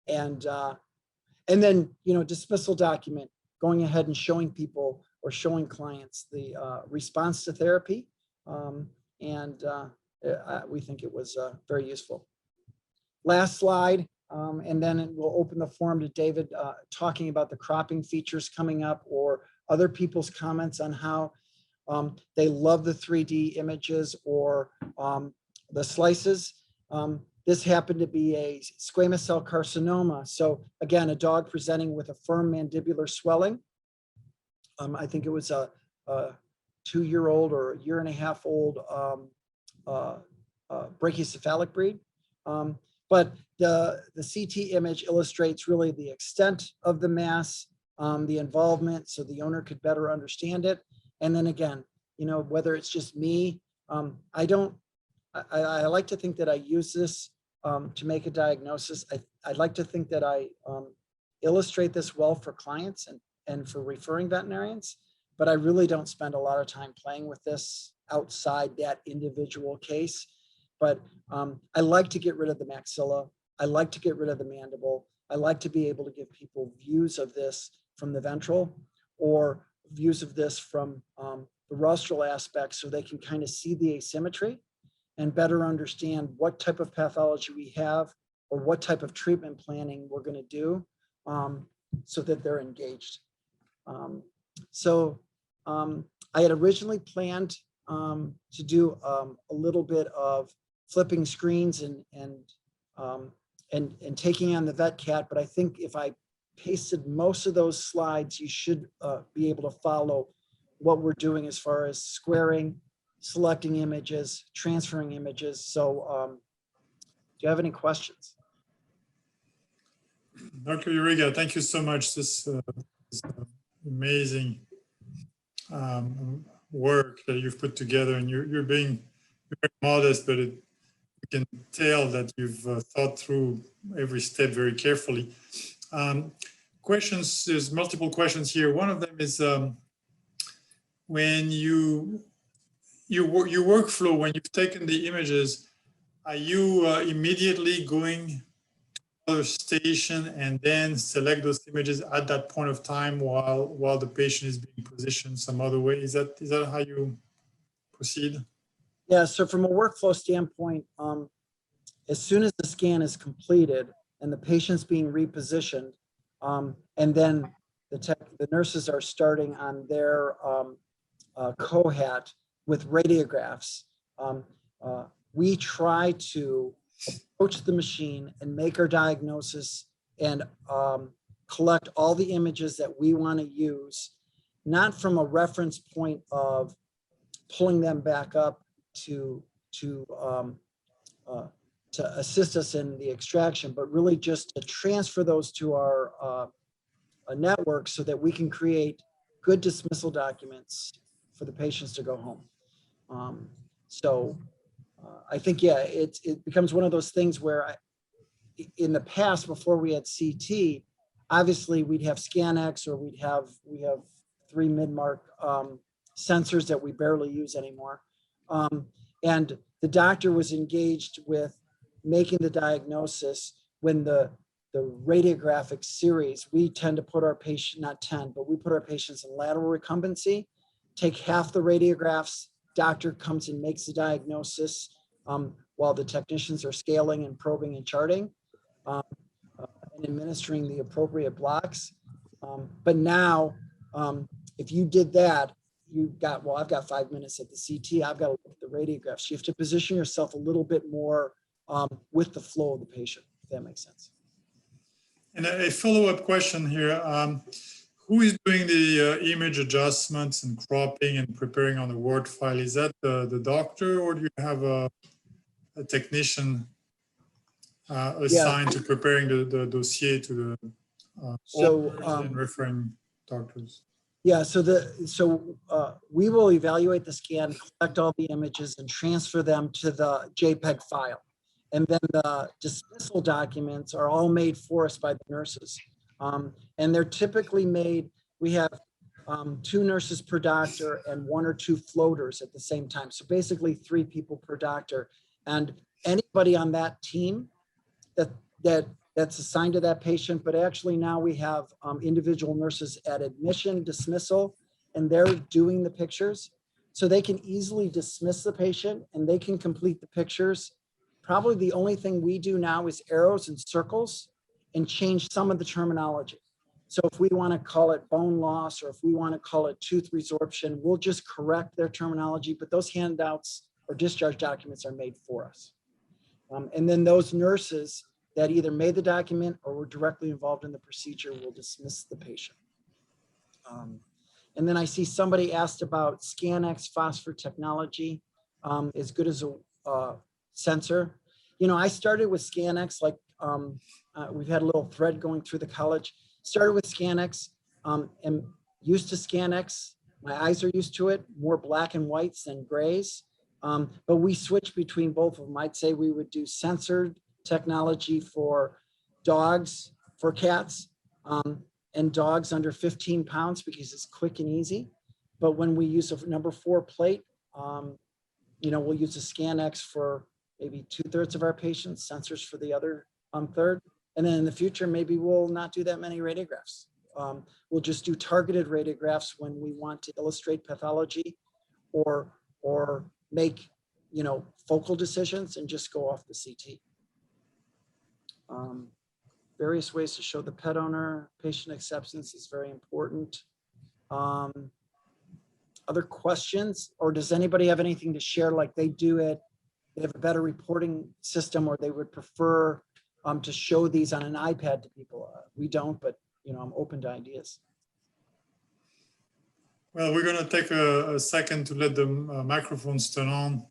and then, you know, dismissal document, going ahead and showing people or showing clients the response to therapy, we think it was very useful. Last slide, and then we'll open the forum to David talking about the cropping features coming up, or other people's comments on how they love the 3D images or the slices. This happened to be a squamous cell carcinoma. So again, a dog presenting with a firm mandibular swelling. I think it was a 2-year-old or a 1.5-year-old brachycephalic breed. But the CT image illustrates really the extent of the mass, the involvement, so the owner could better understand it. And then again, you know, whether it's just me, I like to think that I use this to make a diagnosis. I'd like to think that I illustrate this well for clients and for referring veterinarians, but I really don't spend a lot of time playing with this outside that individual case. But I like to get rid of the maxilla. I like to get rid of the mandible. I like to be able to give people views of this from the ventral, or views of this from the rostral aspect, so they can kind of see the asymmetry and better understand what type of pathology we have, or what type of treatment planning we're going to do, so that they're engaged. I had originally planned to do a little bit of flipping screens and taking on the VetCAT, but I think if I pasted most of those slides, you should be able to follow what we're doing as far as squaring, selecting images, transferring images. So do you have any questions? Dr. Juriga, thank you so much. This amazing work that you've put together, and you're being very modest, but you can tell that you've thought through every step very carefully. Questions, there's multiple questions here. One of them is when your workflow, when you've taken the images, are you immediately going to another station and then select those images at that point of time while the patient is being positioned some other way? Is that how you proceed? Yeah, so from a workflow standpoint, as soon as the scan is completed and the patient's being repositioned, and then the nurses are starting on their cohat with radiographs, we try to approach the machine and make our diagnosis and collect all the images that we want to use, not from a reference point of pulling them back up to assist us in the extraction, but really just to transfer those to our network so that we can create good dismissal documents for the patients to go home. I think, yeah, it becomes one of those things where in the past, before we had CT, obviously we'd have ScanX, or we have 3 mid-mark sensors that we barely use anymore. And the doctor was engaged with making the diagnosis when the radiographic series, we tend to put our patient, not tend, but we put our patients in lateral recumbency, take half the radiographs, doctor comes and makes the diagnosis while the technicians are scaling and probing and charting and administering the appropriate blocks. But now, if you did that, you've got, well, I've got 5 minutes at the CT, I've got to look at the radiographs. You have to position yourself a little bit more with the flow of the patient, if that makes sense. And a follow-up question here. Who is doing the image adjustments and cropping and preparing on the Word file? Is that the doctor, or do you have a technician assigned to preparing the dossier to the and referring doctors? Yeah, so we will evaluate the scan, collect all the images, and transfer them to the JPEG file. And then the dismissal documents are all made for us by the nurses. And they're typically made, we have 2 nurses per doctor and 1 or 2 floaters at the same time. So basically 3 people per doctor. And anybody on that team that's assigned to that patient, but actually now we have individual nurses at admission, dismissal, and they're doing the pictures. So they can easily dismiss the patient and they can complete the pictures. Probably the only thing we do now is arrows and circles and change some of the terminology. So if we want to call it bone loss, or if we want to call it tooth resorption, we'll just correct their terminology, but those handouts or discharge documents are made for us. And then those nurses that either made the document or were directly involved in the procedure will dismiss the patient. And then I see somebody asked about ScanX phosphor technology, as good as a sensor. You know, I started with ScanX, like we've had a little thread going through the college. Started with ScanX, and used to ScanX. My eyes are used to it, more black and whites than grays. But we switched between both of them. I'd say we would do censored technology for dogs, for cats, and dogs under 15 pounds because it's quick and easy. But when we use a number 4 plate, you know, we'll use a ScanX for maybe 2/3 of our patients, sensors for the other 1/3. And then in the future, maybe we'll not do that many radiographs. We'll just do targeted radiographs when we want to illustrate pathology or make, you know, focal decisions and just go off the CT. Various ways to show the pet owner, patient acceptance is very important. Other questions, or does anybody have anything to share like they do it? They have a better reporting system, or they would prefer to show these on an iPad to people. We don't, but you know, I'm open to ideas. Well, we're going to take a second to let the microphones turn on.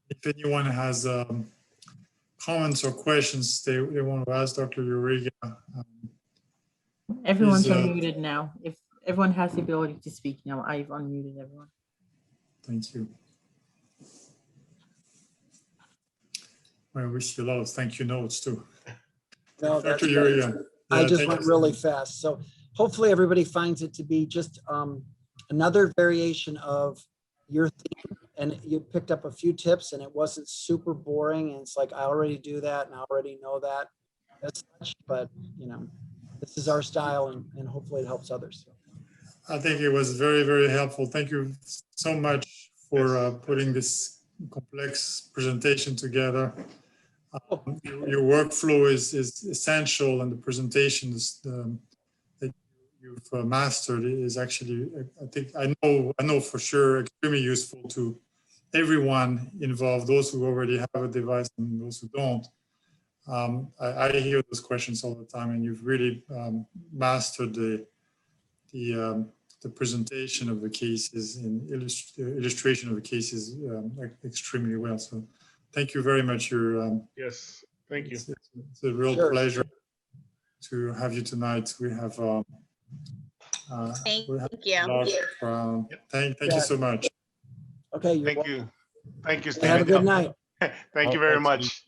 If anyone has comments or questions they want to ask Dr. Juriga. Everyone's unmuted now. If everyone has the ability to speak now, I've unmuted everyone. Thank you. I wish you a lot of thank you notes too. No, Dr. Juriga. I just went really fast. So hopefully everybody finds it to be just another variation of your theme, and you picked up a few tips and it wasn't super boring. And it's like, I already do that and I already know that as such, but you know, this is our style and hopefully it helps others. I think it was very, very helpful. Thank you so much for putting this complex presentation together. Your workflow is essential, and the presentations that you've mastered is actually, I know for sure, extremely useful to everyone involved, those who already have a device and those who don't. I hear those questions all the time, and you've really mastered the the presentation of the cases and illustration of the cases extremely well. So thank you very much. Yes, thank you. It's a real pleasure to have you tonight. We have Thank you. Thank you so much. Okay. Thank you. Thank you, Have a Stephen. good night. Thank you very much.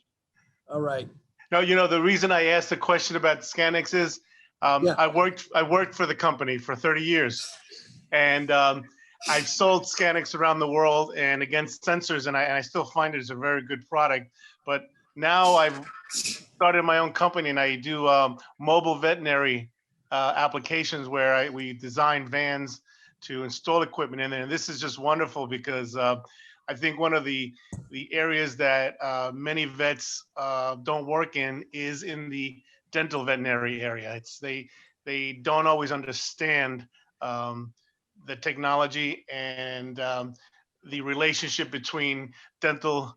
All right. No, you know, the reason I asked the question about Scanx is I worked for the company for 30 years, and I've sold Scanx around the world and against sensors, and I still find it is a very good product. But now I've started my own company, and I do mobile veterinary applications where we design vans to install equipment in there. And this is just wonderful because I think one of the areas that many vets don't work in is in the dental veterinary area. They don't always understand the technology and the relationship between dental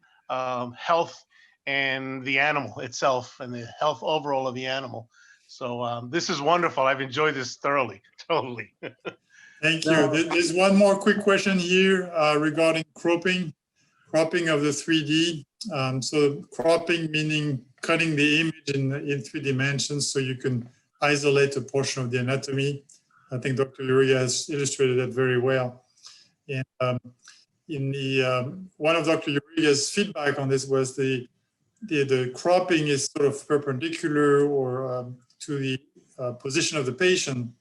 health and the animal itself and the health overall of the animal. So this is wonderful. I've enjoyed this thoroughly, totally. Thank you. There's one more quick question here regarding cropping of the 3D. So cropping meaning cutting the image in 3 dimensions so you can isolate a portion of the anatomy. I think Dr. Juriga has illustrated that very well. And in the one of Dr. Juriga's feedback on this was the cropping is sort of perpendicular or to the position of the patient,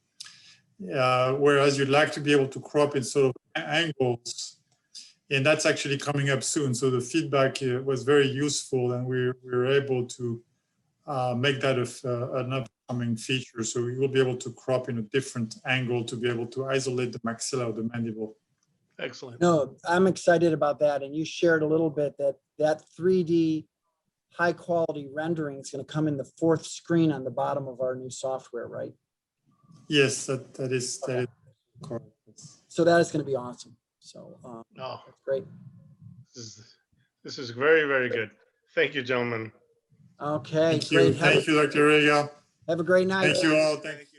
whereas you'd like to be able to crop in sort of angles. And that's actually coming up soon. So the feedback was very useful, and we were able to make that an upcoming feature. So we will be able to crop in a different angle to be able to isolate the maxilla of the mandible. Excellent. No, I'm excited about that. And you shared a little bit that 3D high quality rendering is going to come in the 4th screen on the bottom of our new software, right? Yes, that is correct. So that is going to be awesome. So Oh, that's great. this is very, very good. Thank you, gentlemen. Okay, Thank you. great. Thank you, Dr. Juriga. Have a great night. Thank you all. Thank you.